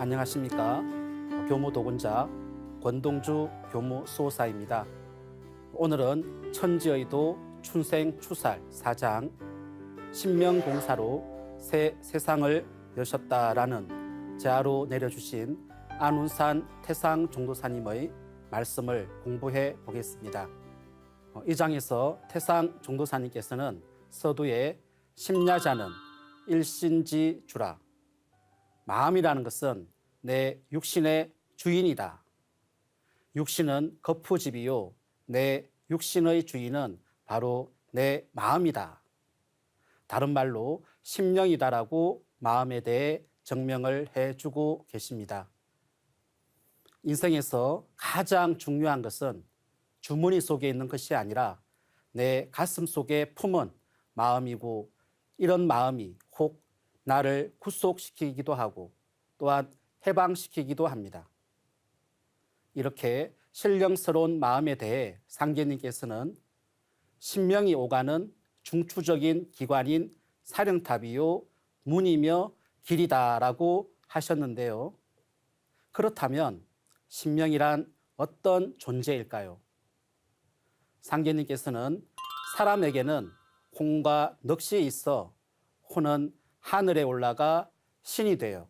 안녕하십니까. 교무도군자 권동주 교무수호사입니다. 오늘은 천지의도 춘생추살 4장 신명공사로 새 세상을 여셨다라는 제하로 내려주신 안운산 태상종도사님의 말씀을 공부해 보겠습니다. 이 장에서 태상종도사님께서는 서두에 심야자는 일신지주라, 마음이라는 것은 내 육신의 주인이다. 육신은 거푸집이요, 내 육신의 주인은 바로 내 마음이다. 다른 말로 심령이다라고 마음에 대해 정명을 해주고 계십니다. 인생에서 가장 중요한 것은 주머니 속에 있는 것이 아니라 내 가슴 속에 품은 마음이고, 이런 마음이 혹 나를 구속시키기도 하고 또한 해방시키기도 합니다. 이렇게 신령스러운 마음에 대해 상계님께서는 신명이 오가는 중추적인 기관인 사령탑이요 문이며 길이다라고 하셨는데요. 그렇다면 신명이란 어떤 존재일까요? 상계님께서는 사람에게는 혼과 넋이 있어 혼은 하늘에 올라가 신이 되어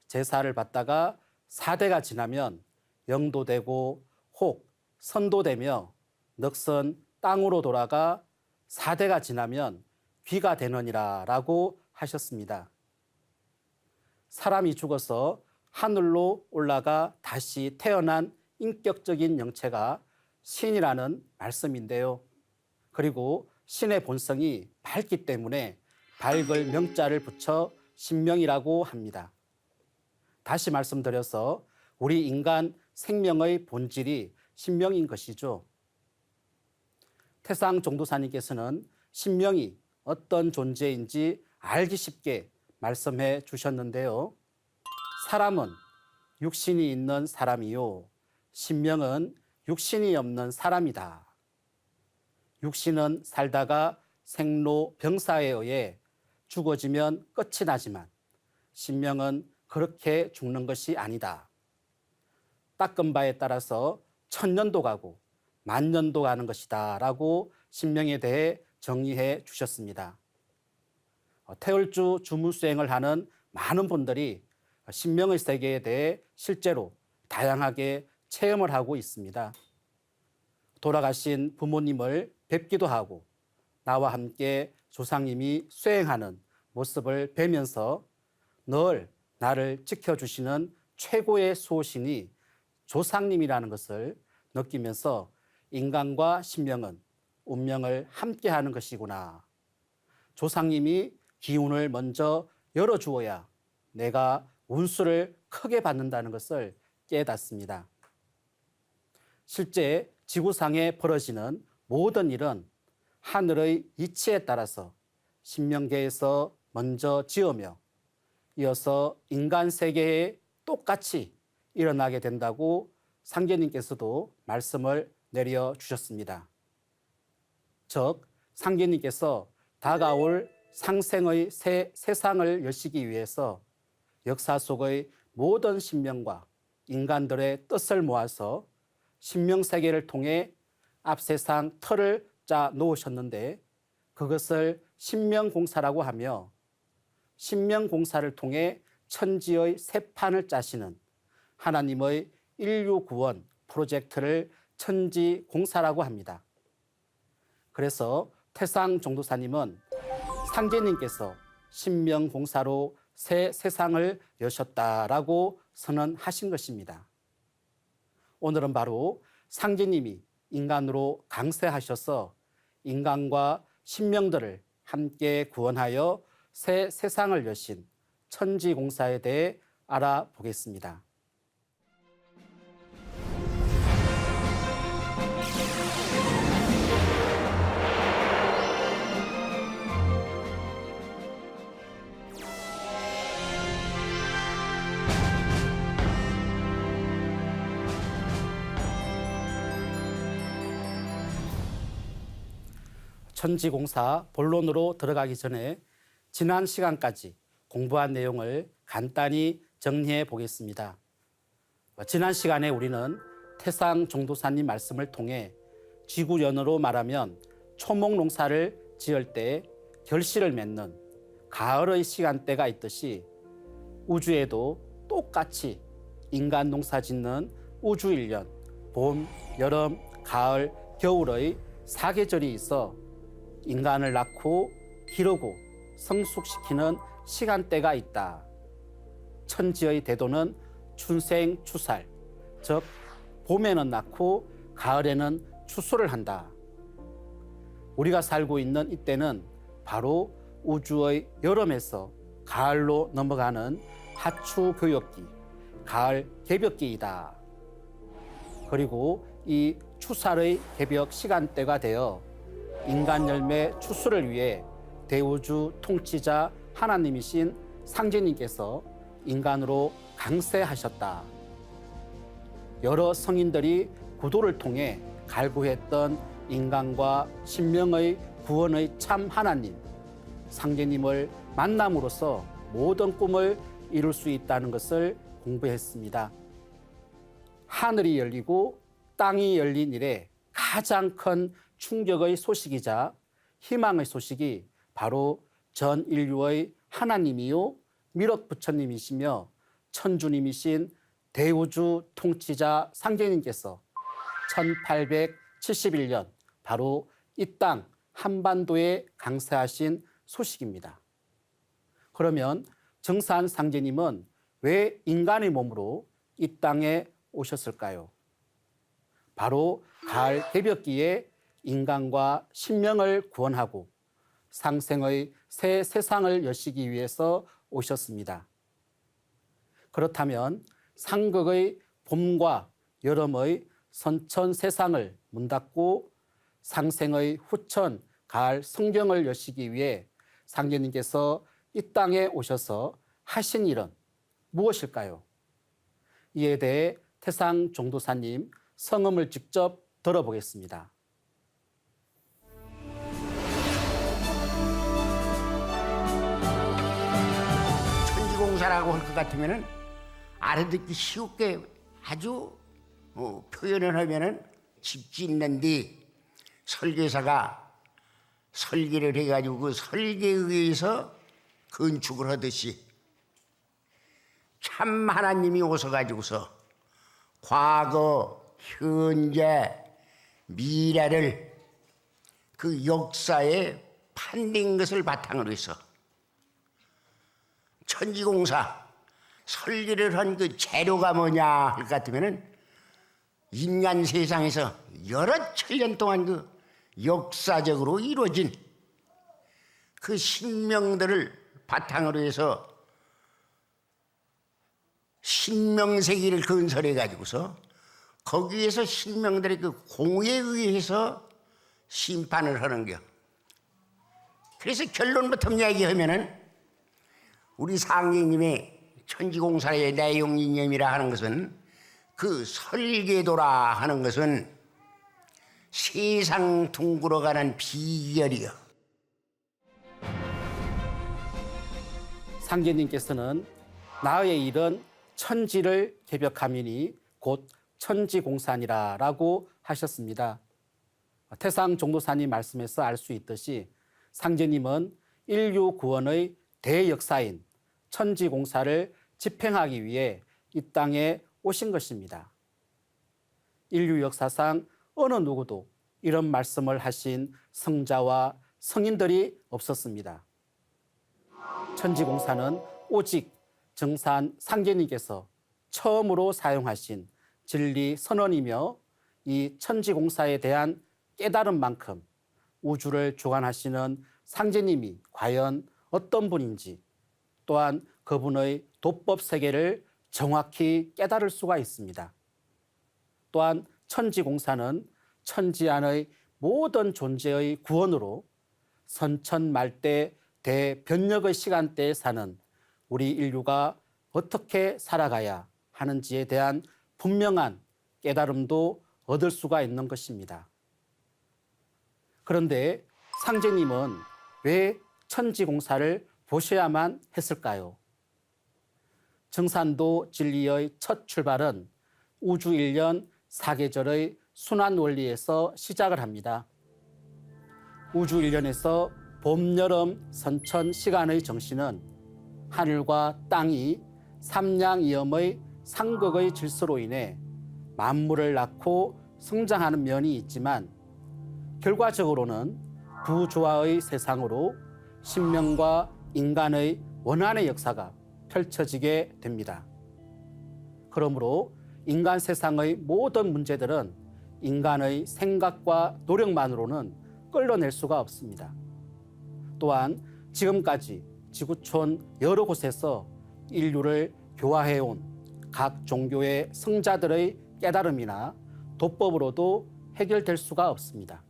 제사를 받다가 4대가 지나면 영도 되고 혹 선도 되며 넋은 땅으로 돌아가 4대가 지나면 귀가 되느니라 라고 하셨습니다. 사람이 죽어서 하늘로 올라가 다시 태어난 인격적인 영체가 신이라는 말씀인데요. 그리고 신의 본성이 밝기 때문에 밝을 명자를 붙여 신명이라고 합니다. 다시 말씀드려서 우리 인간 생명의 본질이 신명인 것이죠. 태상종도사님께서는 신명이 어떤 존재인지 알기 쉽게 말씀해 주셨는데요. 사람은 육신이 있는 사람이요, 신명은 육신이 없는 사람이다. 육신은 살다가 생로병사에 의해 죽어지면 끝이 나지만 신명은 그렇게 죽는 것이 아니다. 닦은 바에 따라서 1000년도 가고 10,000년도 가는 것이다 라고 신명에 대해 정의해 주셨습니다. 태을주 주무수행을 하는 많은 분들이 신명의 세계에 대해 실제로 다양하게 체험을 하고 있습니다. 돌아가신 부모님을 뵙기도 하고 나와 함께 조상님이 수행하는 모습을 뵈면서 늘 나를 지켜주시는 최고의 수호신이 조상님이라는 것을 느끼면서 인간과 신명은 운명을 함께하는 것이구나. 조상님이 기운을 먼저 열어주어야 내가 운수를 크게 받는다는 것을 깨닫습니다. 실제 지구상에 벌어지는 모든 일은 하늘의 이치에 따라서 신명계에서 먼저 지으며 이어서 인간 세계에 똑같이 일어나게 된다고 상계님께서도 말씀을 내려주셨습니다. 즉, 상계님께서 다가올 상생의 새 세상을 여시기 위해서 역사 속의 모든 신명과 인간들의 뜻을 모아서 신명세계를 통해 앞세상 틀을 짜 놓으셨는데 그것을 신명공사라고 하며 신명공사를 통해 천지의 새 판을 짜시는 하나님의 인류구원 프로젝트를 천지공사라고 합니다. 그래서 태상종도사님은 상제님께서 신명공사로 새 세상을 여셨다라고 선언하신 것입니다. 오늘은 바로 상제님이 인간으로 강세하셔서 인간과 신명들을 함께 구원하여 새 세상을 여신 천지공사에 대해 알아보겠습니다. 천지공사 본론으로 들어가기 전에 지난 시간까지 공부한 내용을 간단히 정리해 보겠습니다. 지난 시간에 우리는 태상 종도사님 말씀을 통해 지구연으로 말하면 초목 농사를 지을 때 결실을 맺는 가을의 시간대가 있듯이 우주에도 똑같이 인간 농사 짓는 우주 1년, 봄, 여름, 가을, 겨울의 4계절이 있어 인간을 낳고 기르고 성숙시키는 시간대가 있다. 천지의 대도는 춘생추살, 즉 봄에는 낳고 가을에는 추수를 한다. 우리가 살고 있는 이때는 바로 우주의 여름에서 가을로 넘어가는 하추 교역기, 가을 개벽기이다. 그리고 이 추살의 개벽 시간대가 되어 인간 열매 추수를 위해 대우주 통치자 하나님이신 상제님께서 인간으로 강세하셨다. 여러 성인들이 구도를 통해 갈구했던 인간과 신명의 구원의 참 하나님, 상제님을 만남으로써 모든 꿈을 이룰 수 있다는 것을 공부했습니다. 하늘이 열리고 땅이 열린 이래 가장 큰 충격의 소식이자 희망의 소식이 바로 전 인류의 하나님이요 미륵부처님이시며 천주님이신 대우주 통치자 상제님께서 1871년 바로 이 땅 한반도에 강세하신 소식입니다. 그러면 정산 상제님은 왜 인간의 몸으로 이 땅에 오셨을까요? 바로 가을 개벽기에 인간과 신명을 구원하고 상생의 새 세상을 여시기 위해서 오셨습니다. 그렇다면 상극의 봄과 여름의 선천 세상을 문 닫고 상생의 후천 가을 성경을 여시기 위해 상제님께서 이 땅에 오셔서 하신 일은 무엇일까요? 이에 대해 태상 종도사님 성음을 직접 들어보겠습니다. 천지공사라고 할 것 같으면은 알아듣기 쉽게 아주 표현을 하면은 집 짓는 뒤 설계사가 설계를 해가지고 그 설계에 의해서 건축을 하듯이 참 하나님이 오셔가지고서 과거, 현재, 미래를 그 역사에 판된 것을 바탕으로 해서 천지공사 설계를 한 그 재료가 뭐냐 할 것 같으면은 인간 세상에서 여러 천년 동안 그 역사적으로 이루어진 그 신명들을 바탕으로 해서 신명세계를 건설해 가지고서 거기에서 신명들의 그 공에 의해서 심판을 하는 겨. 그래서 결론부터 이야기하면은 우리 상제님의 천지공사의 내용 이념이라 하는 것은 그 설계도라 하는 것은 세상 둥글어가는 비결이요. 상제님께서는 나의 일은 천지를 개벽함이니 곧 천지공사니라라고 하셨습니다. 태상 종도사님 말씀에서 알 수 있듯이 상제님은 인류 구원의 대역사인 천지공사를 집행하기 위해 이 땅에 오신 것입니다. 인류 역사상 어느 누구도 이런 말씀을 하신 성자와 성인들이 없었습니다. 천지공사는 오직 정산 상제님께서 처음으로 사용하신 진리 선언이며 이 천지공사에 대한 깨달음만큼 우주를 주관하시는 상제님이 과연 어떤 분인지 또한 그분의 도법 세계를 정확히 깨달을 수가 있습니다. 또한 천지공사는 천지 안의 모든 존재의 구원으로 선천말대 대변력의 시간대에 사는 우리 인류가 어떻게 살아가야 하는지에 대한 분명한 깨달음도 얻을 수가 있는 것입니다. 그런데 상제님은 왜 천지공사를 보셔야만 했을까요? 정산도 진리의 첫 출발은 우주 1년 사계절의 순환 원리에서 시작을 합니다. 우주 1년에서 봄, 여름, 선천, 시간의 정신은 하늘과 땅이 삼양이염의 상극의 질서로 인해 만물을 낳고 성장하는 면이 있지만 결과적으로는 부조화의 세상으로 신명과 인간의 원한의 역사가 펼쳐지게 됩니다. 그러므로 인간 세상의 모든 문제들은 인간의 생각과 노력만으로는 끌어낼 수가 없습니다. 또한 지금까지 지구촌 여러 곳에서 인류를 교화해온 각 종교의 성자들의 깨달음이나 도법으로도 해결될 수가 없습니다.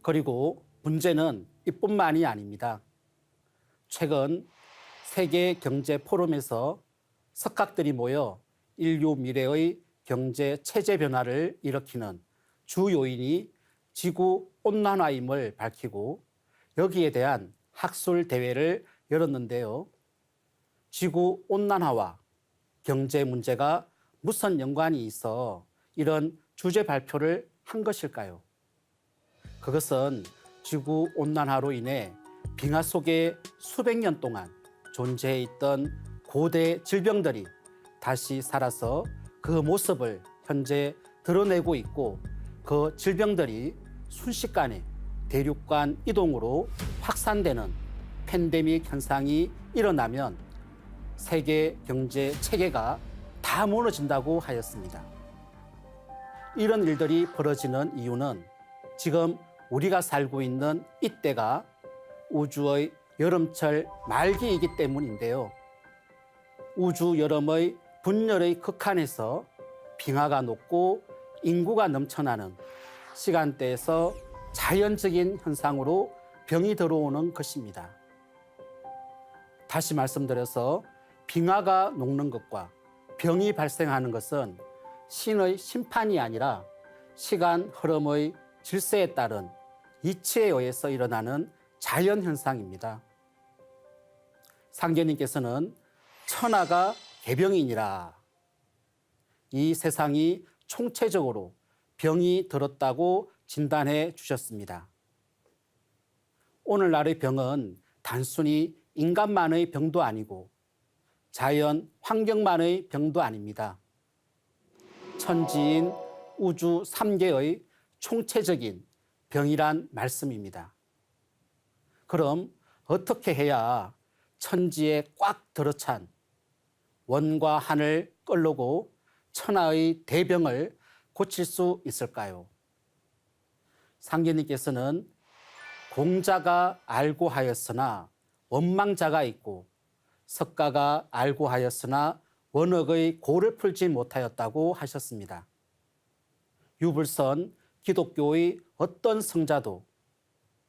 그리고 문제는 이뿐만이 아닙니다. 최근 세계 경제 포럼에서 석학들이 모여 인류 미래의 경제 체제 변화를 일으키는 주 요인이 지구 온난화임을 밝히고 여기에 대한 학술 대회를 열었는데요. 지구 온난화와 경제 문제가 무슨 연관이 있어 이런 주제 발표를 한 것일까요? 그것은 지구 온난화로 인해 빙하 속에 수백 년 동안 존재해 있던 고대 질병들이 다시 살아서 그 모습을 현재 드러내고 있고 그 질병들이 순식간에 대륙간 이동으로 확산되는 팬데믹 현상이 일어나면 세계 경제 체계가 다 무너진다고 하였습니다. 이런 일들이 벌어지는 이유는 지금 우리가 살고 있는 이때가 우주의 여름철 말기이기 때문인데요. 우주 여름의 분열의 극한에서 빙하가 녹고 인구가 넘쳐나는 시간대에서 자연적인 현상으로 병이 들어오는 것입니다. 다시 말씀드려서 빙하가 녹는 것과 병이 발생하는 것은 신의 심판이 아니라 시간 흐름의 질서에 따른 이치에 의해서 일어나는 자연 현상입니다. 상제님께서는 천하가 개병이니라. 이 세상이 총체적으로 병이 들었다고 진단해 주셨습니다. 오늘날의 병은 단순히 인간만의 병도 아니고 자연 환경만의 병도 아닙니다. 천지인 우주 3계의 총체적인 병이란 말씀입니다. 그럼 어떻게 해야 천지에 꽉 들어찬 원과 한을 끌고 천하의 대병을 고칠 수 있을까요? 상제님께서는 공자가 알고 하였으나 원망자가 있고 석가가 알고 하였으나 원억의 고를 풀지 못하였다고 하셨습니다. 유불선 기독교의 어떤 성자도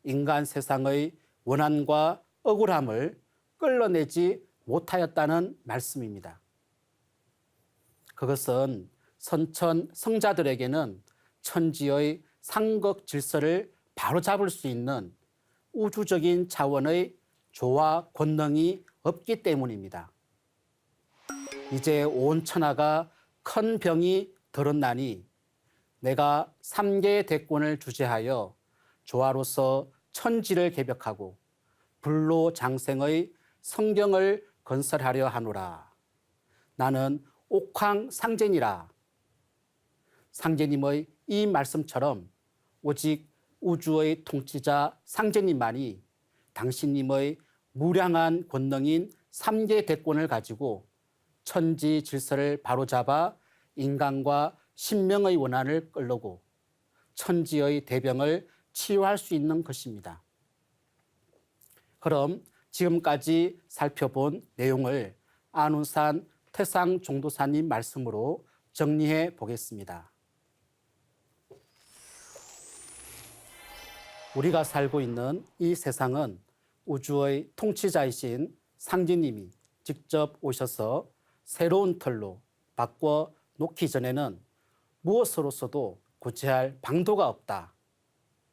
인간 세상의 원한과 억울함을 끌어내지 못하였다는 말씀입니다. 그것은 선천 성자들에게는 천지의 상극 질서를 바로잡을 수 있는 우주적인 차원의 조화 권능이 없기 때문입니다. 이제 온 천하가 큰 병이 들었나니 내가 3계의 대권을 주재하여 조화로서 천지를 개벽하고 불로 장생의 성경을 건설하려 하노라. 나는 옥황 상제니라. 상제님의 이 말씀처럼 오직 우주의 통치자 상제님만이 당신님의 무량한 권능인 3계 대권을 가지고 천지 질서를 바로잡아 인간과 신명의 원한을 끌고 천지의 대병을 치유할 수 있는 것입니다. 그럼 지금까지 살펴본 내용을 안운산 태상 종도사님 말씀으로 정리해 보겠습니다. 우리가 살고 있는 이 세상은 우주의 통치자이신 상제님이 직접 오셔서 새로운 틀로 바꿔 놓기 전에는 무엇으로서도 고치할 방도가 없다.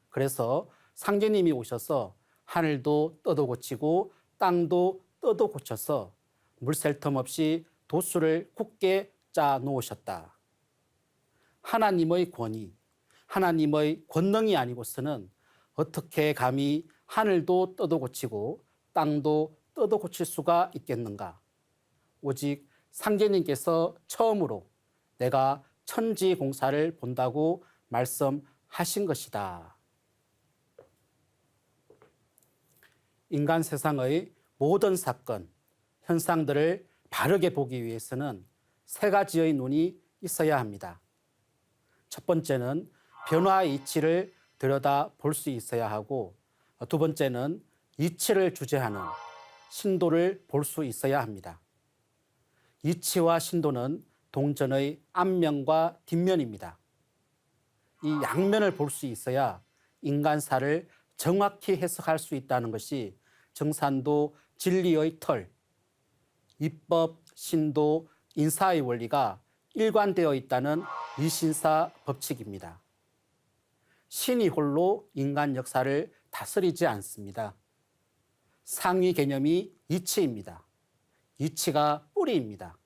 그래서 상제님이 오셔서 하늘도 떠도 고치고 땅도 떠도 고쳐서 물샐 틈 없이 도수를 굳게 짜 놓으셨다. 하나님의 권위, 하나님의 권능이 아니고서는 어떻게 감히 하늘도 뜯어 고치고 땅도 뜯어 고칠 수가 있겠는가? 오직 상제님께서 처음으로 내가 천지 공사를 본다고 말씀하신 것이다. 인간 세상의 모든 사건, 현상들을 바르게 보기 위해서는 세 가지의 눈이 있어야 합니다. 첫 번째는 변화의 이치를 들여다 볼 수 있어야 하고, 두 번째는 이치를 주재하는 신도를 볼 수 있어야 합니다. 이치와 신도는 동전의 앞면과 뒷면입니다. 이 양면을 볼 수 있어야 인간사를 정확히 해석할 수 있다는 것이 정산도 진리의 틀, 입법, 신도, 인사의 원리가 일관되어 있다는 이신사 법칙입니다. 신이 홀로 인간 역사를 다스리지 않습니다. 상위 개념이 이치입니다. 이치가 뿌리입니다.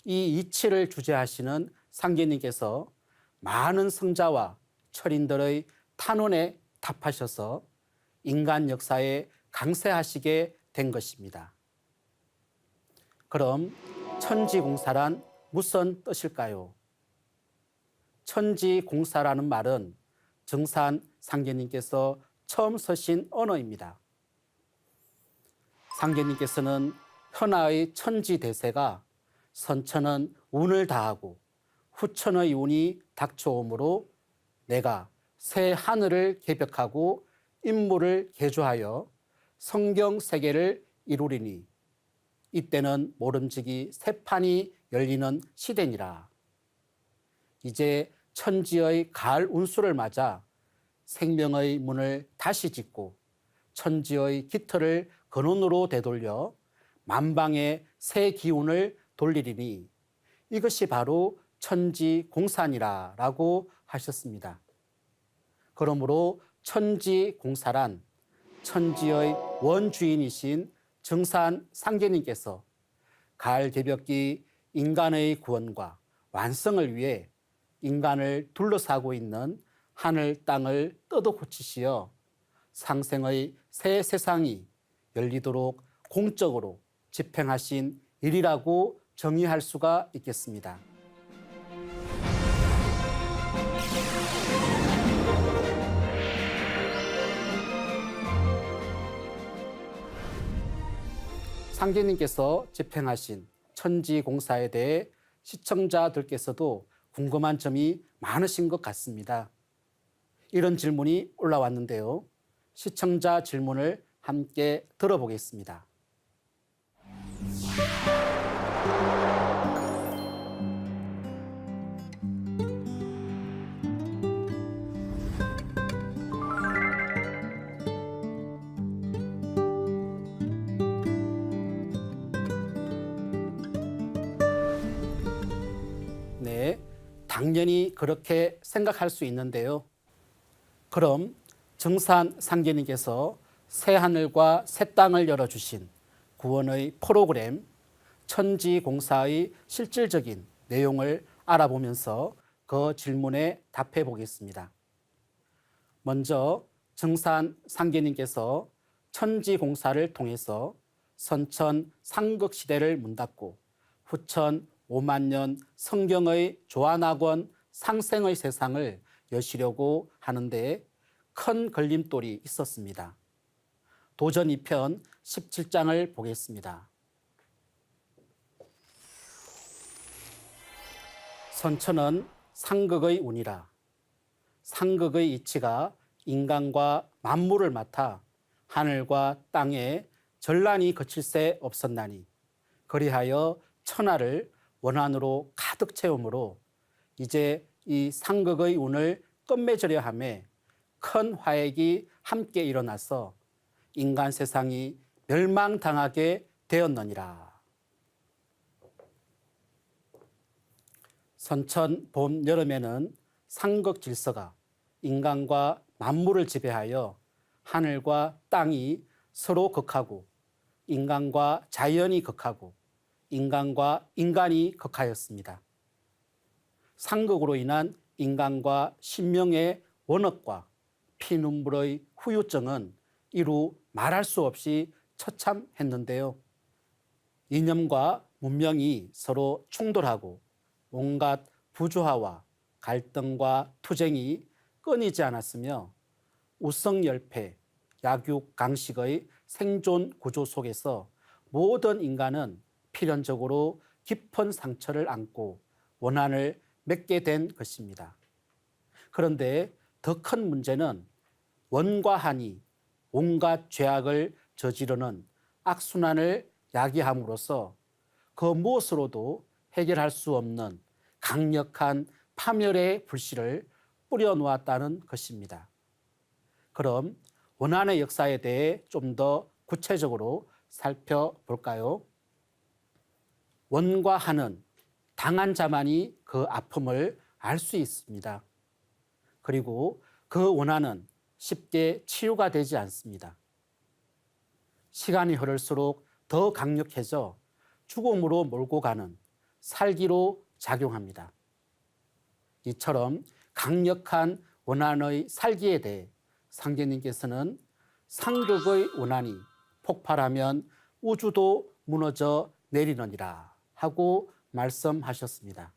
이 이치를 주재하시는 상제님께서 많은 성자와 철인들의 탄원에 답하셔서 인간 역사에 강세하시게 된 것입니다. 그럼 천지공사란 무슨 뜻일까요? 천지공사라는 말은 정산 상제님께서 처음 쓰신 언어입니다. 상제님께서는 현아의 천지대세가 선천은 운을 다하고 후천의 운이 닥쳐오므로 내가 새 하늘을 개벽하고 인물을 개조하여 성경 세계를 이루리니 이때는 모름지기 새 판이 열리는 시대니라. 이제 천지의 가을 운수를 맞아 생명의 문을 다시 짓고 천지의 깃털을 근원으로 되돌려 만방의 새 기운을 돌리리니 이것이 바로 천지공사니라라고 하셨습니다. 그러므로 천지공사란 천지의 원주인이신 정산 상제님께서 가을 개벽기 인간의 구원과 완성을 위해 인간을 둘러싸고 있는 하늘 땅을 뜯어 고치시어 상생의 새 세상이 열리도록 공적으로 집행하신 일이라고 정의할 수가 있겠습니다. 상제님께서 집행하신 천지공사에 대해 시청자들께서도 궁금한 점이 많으신 것 같습니다. 이런 질문이 올라왔는데요. 시청자 질문을 함께 들어보겠습니다. 네, 당연히 그렇게 생각할 수 있는데요. 그럼 정산 상제님께서 새 하늘과 새 땅을 열어주신 구원의 프로그램 천지공사의 실질적인 내용을 알아보면서 그 질문에 답해 보겠습니다. 먼저 정산 상제님께서 천지공사를 통해서 선천 상극시대를 문닫고 후천 5만 년 성경의 조안학원 상생의 세상을 여시려고 하는데 큰 걸림돌이 있었습니다. 도전 2편 17장을 보겠습니다. 선천은 상극의 운이라. 상극의 이치가 인간과 만물을 맡아 하늘과 땅에 전란이 거칠 새 없었나니 그리하여 천하를 원한으로 가득 채우므로 이제 이 상극의 운을 끝맺으려 하매 큰 화액이 함께 일어나서 인간 세상이 멸망당하게 되었느니라. 선천 봄 여름에는 상극 질서가 인간과 만물을 지배하여 하늘과 땅이 서로 극하고 인간과 자연이 극하고 인간과 인간이 극하였습니다. 상극으로 인한 인간과 신명의 원업과 피눈물의 후유증은 이루 말할 수 없이 처참했는데요. 이념과 문명이 서로 충돌하고 온갖 부조화와 갈등과 투쟁이 끊이지 않았으며 우성열패, 약육강식의 생존 구조 속에서 모든 인간은 필연적으로 깊은 상처를 안고 원한을 맺게 된 것입니다. 그런데 더 큰 문제는 원과 한이 온갖 죄악을 저지르는 악순환을 야기함으로써 그 무엇으로도 해결할 수 없는 강력한 파멸의 불씨를 뿌려놓았다는 것입니다. 그럼 원한의 역사에 대해 좀 더 구체적으로 살펴볼까요? 원과 한은 당한 자만이 그 아픔을 알 수 있습니다. 그리고 그 원한은 쉽게 치유가 되지 않습니다. 시간이 흐를수록 더 강력해져 죽음으로 몰고 가는 살기로 작용합니다. 이처럼 강력한 원한의 살기에 대해 상제님께서는 상극의 원한이 폭발하면 우주도 무너져 내리느니라 하고 말씀하셨습니다.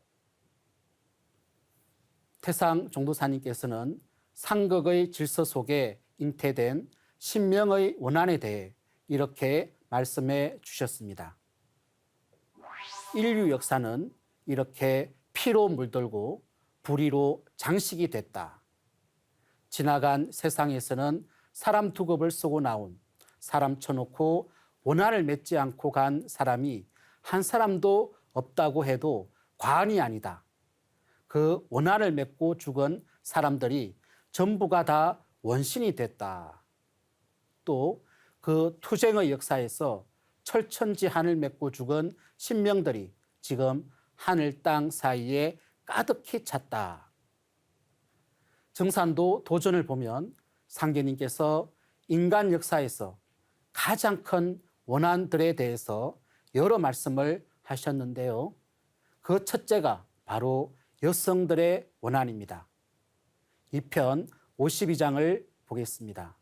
태상 종도사님께서는 상극의 질서 속에 잉태된 신명의 원한에 대해 이렇게 말씀해 주셨습니다. 인류 역사는 이렇게 피로 물들고 불의로 장식이 됐다. 지나간 세상에서는 사람 두급을 쓰고 나온 사람 쳐놓고 원한을 맺지 않고 간 사람이 한 사람도 없다고 해도 과언이 아니다. 그 원한을 맺고 죽은 사람들이 전부가 다 원신이 됐다. 또 그 투쟁의 역사에서 철천지한을 맺고 죽은 신명들이 지금 하늘 땅 사이에 가득히 찼다. 정산도 도전을 보면 상계님께서 인간 역사에서 가장 큰 원한들에 대해서 여러 말씀을 하셨는데요. 그 첫째가 바로 여성들의 원한입니다. 이 편 52장을 보겠습니다.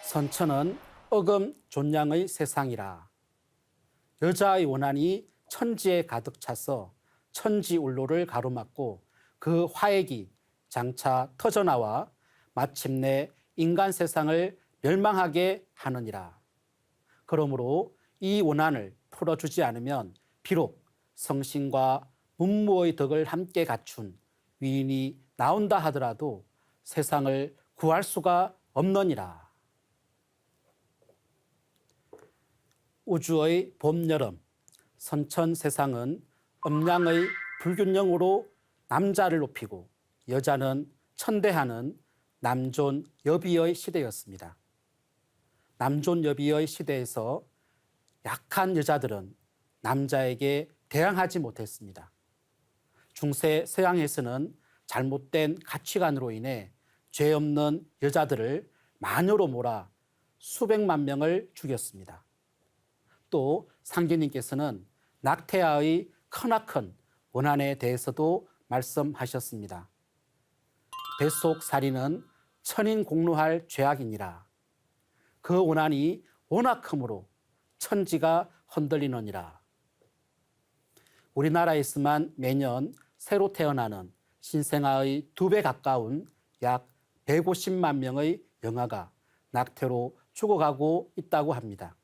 선천은 어금 존량의 세상이라. 여자의 원한이 천지에 가득 차서 천지울로를 가로막고 그 화액이 장차 터져나와 마침내 인간 세상을 멸망하게 하느니라. 그러므로 이 원한을 풀어주지 않으면 비록 성신과 문무의 덕을 함께 갖춘 위인이 나온다 하더라도 세상을 구할 수가 없느니라. 우주의 봄, 여름, 선천 세상은 음양의 불균형으로 남자를 높이고 여자는 천대하는 남존 여비의 시대였습니다. 남존 여비의 시대에서 약한 여자들은 남자에게 대항하지 못했습니다. 중세 서양에서는 잘못된 가치관으로 인해 죄 없는 여자들을 마녀로 몰아 수백만 명을 죽였습니다. 또 상계님께서는 낙태아의 크나큰 원한에 대해서도 말씀하셨습니다. 뱃속 살인은 천인 공로할 죄악이니라. 그 원한이 워낙 크므로 천지가 흔들리느니라. 우리나라에서만 매년 새로 태어나는 신생아의 2배 가까운 약 150만 명의 영아가 낙태로 죽어가고 있다고 합니다.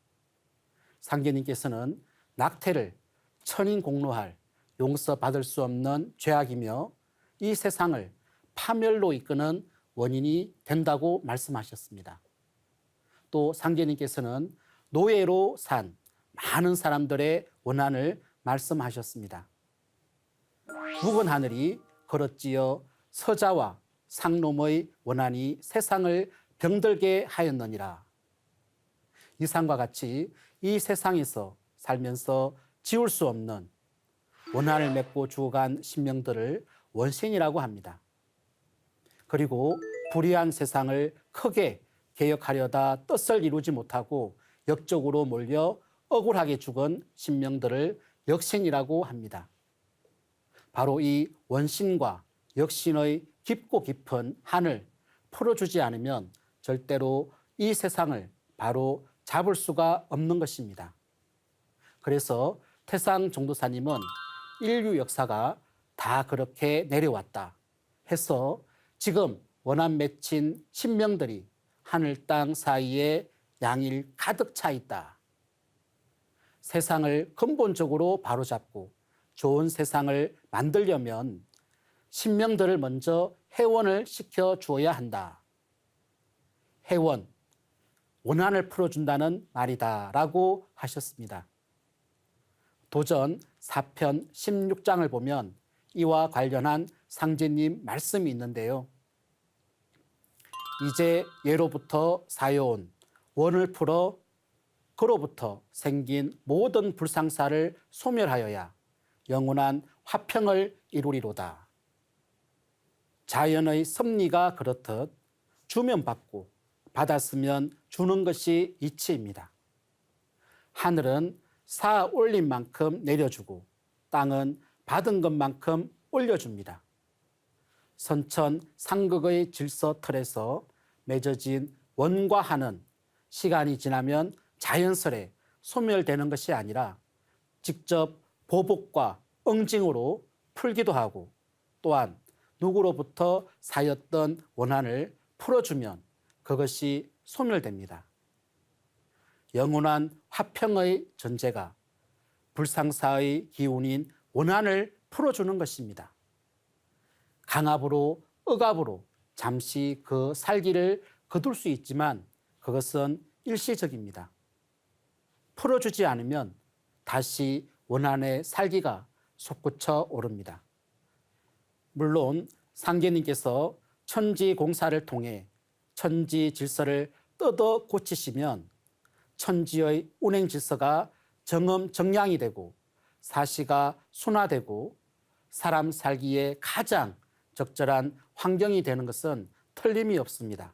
상계님께서는 낙태를 천인 공로할 용서받을 수 없는 죄악이며 이 세상을 파멸로 이끄는 원인이 된다고 말씀하셨습니다. 또 상계님께서는 노예로 산 많은 사람들의 원한을 말씀하셨습니다. 묵은 하늘이 걸었지어 서자와 상놈의 원한이 세상을 병들게 하였느니라. 이상과 같이 이 세상에서 살면서 지울 수 없는 원한을 맺고 죽어간 신명들을 원신이라고 합니다. 그리고 불의한 세상을 크게 개혁하려다 뜻을 이루지 못하고 역적으로 몰려 억울하게 죽은 신명들을 역신이라고 합니다. 바로 이 원신과 역신의 깊고 깊은 한을 풀어주지 않으면 절대로 이 세상을 바로 잡을 수가 없는 것입니다. 그래서 태상 종도사님은 인류 역사가 다 그렇게 내려왔다 해서 지금 원한 맺힌 신명들이 하늘 땅 사이에 양일 가득 차 있다. 세상을 근본적으로 바로잡고 좋은 세상을 만들려면 신명들을 먼저 해원을 시켜 주어야 한다. 해원, 원한을 풀어준다는 말이다 라고 하셨습니다. 도전 4편 16장을 보면 이와 관련한 상제님 말씀이 있는데요. 이제 예로부터 사여온 원을 풀어 그로부터 생긴 모든 불상사를 소멸하여야 영원한 화평을 이루리로다. 자연의 섭리가 그렇듯 주면 받고 받았으면 주는 것이 이치입니다. 하늘은 쌓아 올린 만큼 내려주고 땅은 받은 것만큼 올려줍니다. 선천 상극의 질서 틀에서 맺어진 원과 한은 시간이 지나면 자연스레 소멸되는 것이 아니라 직접 보복과 응징으로 풀기도 하고 또한 누구로부터 쌓였던 원한을 풀어주면 그것이 소멸됩니다. 영원한 화평의 전제가 불상사의 기운인 원한을 풀어주는 것입니다. 강압으로 억압으로 잠시 그 살기를 거둘 수 있지만 그것은 일시적입니다. 풀어주지 않으면 다시 원한의 살기가 솟구쳐 오릅니다. 물론 상계님께서 천지공사를 통해 천지 질서를 뜯어 고치시면 천지의 운행 질서가 정음정량이 되고 사시가 순화되고 사람 살기에 가장 적절한 환경이 되는 것은 틀림이 없습니다.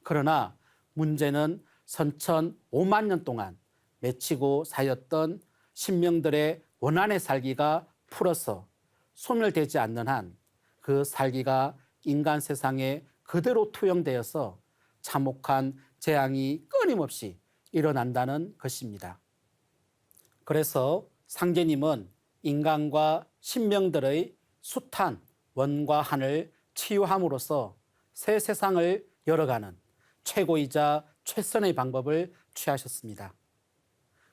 그러나 문제는 선천 5만 년 동안 맺히고 사였던 신명들의 원한의 살기가 풀어서 소멸되지 않는 한 그 살기가 인간 세상에 그대로 투영되어서 참혹한 재앙이 끊임없이 일어난다는 것입니다. 그래서 상제님은 인간과 신명들의 숱한 원과 한을 치유함으로써 새 세상을 열어가는 최고이자 최선의 방법을 취하셨습니다.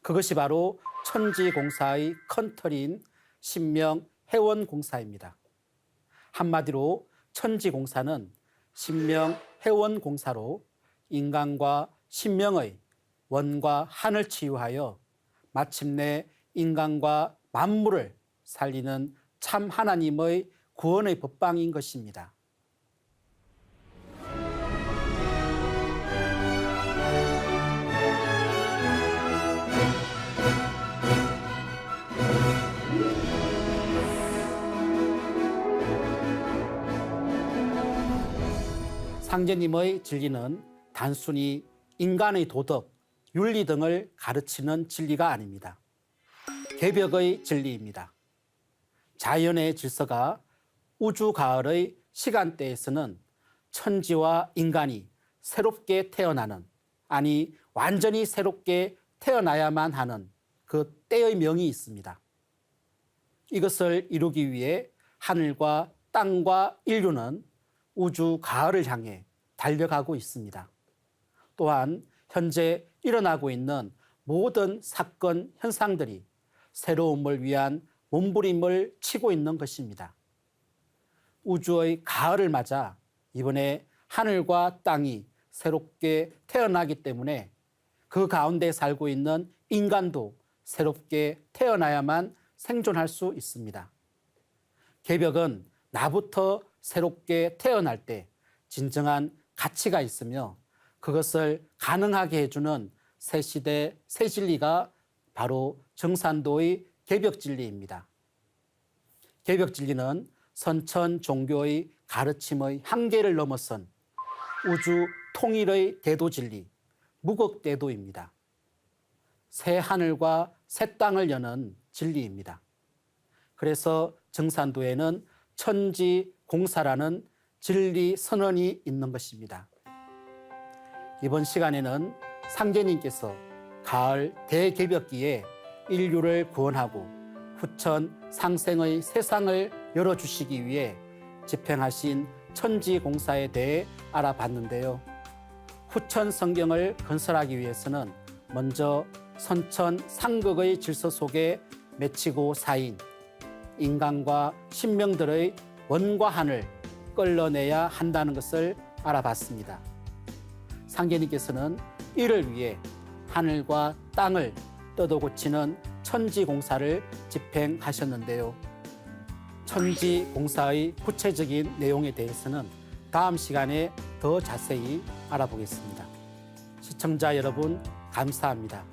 그것이 바로 천지공사의 큰 틀인 신명 해원공사입니다. 한마디로 천지공사는 신명 해원공사로 인간과 신명의 원과 한을 치유하여 마침내 인간과 만물을 살리는 참 하나님의 구원의 법방인 것입니다. 상제님의 진리는 단순히 인간의 도덕, 윤리 등을 가르치는 진리가 아닙니다. 개벽의 진리입니다. 자연의 질서가 우주 가을의 시간대에서는 천지와 인간이 새롭게 태어나는, 아니 완전히 새롭게 태어나야만 하는 그 때의 명이 있습니다. 이것을 이루기 위해 하늘과 땅과 인류는 우주 가을을 향해 달려가고 있습니다. 또한 현재 일어나고 있는 모든 사건, 현상들이 새로움을 위한 몸부림을 치고 있는 것입니다. 우주의 가을을 맞아 이번에 하늘과 땅이 새롭게 태어나기 때문에 그 가운데 살고 있는 인간도 새롭게 태어나야만 생존할 수 있습니다. 개벽은 나부터 새롭게 태어날 때 진정한 가치가 있으며 그것을 가능하게 해주는 새 시대 새 진리가 바로 정산도의 개벽진리입니다. 개벽진리는 선천 종교의 가르침의 한계를 넘어선 우주 통일의 대도진리, 무극대도입니다. 새 하늘과 새 땅을 여는 진리입니다. 그래서 정산도에는 천지공사라는 진리 선언이 있는 것입니다. 이번 시간에는 상제님께서 가을 대개벽기에 인류를 구원하고 후천 상생의 세상을 열어주시기 위해 집행하신 천지공사에 대해 알아봤는데요. 후천 성경을 건설하기 위해서는 먼저 선천 상극의 질서 속에 맺히고 사인 인간과 신명들의 원과 한을 끌어내야 한다는 것을 알아봤습니다. 상계님께서는 이를 위해 하늘과 땅을 뜯어 고치는 천지공사를 집행하셨는데요. 천지공사의 구체적인 내용에 대해서는 다음 시간에 더 자세히 알아보겠습니다. 시청자 여러분, 감사합니다.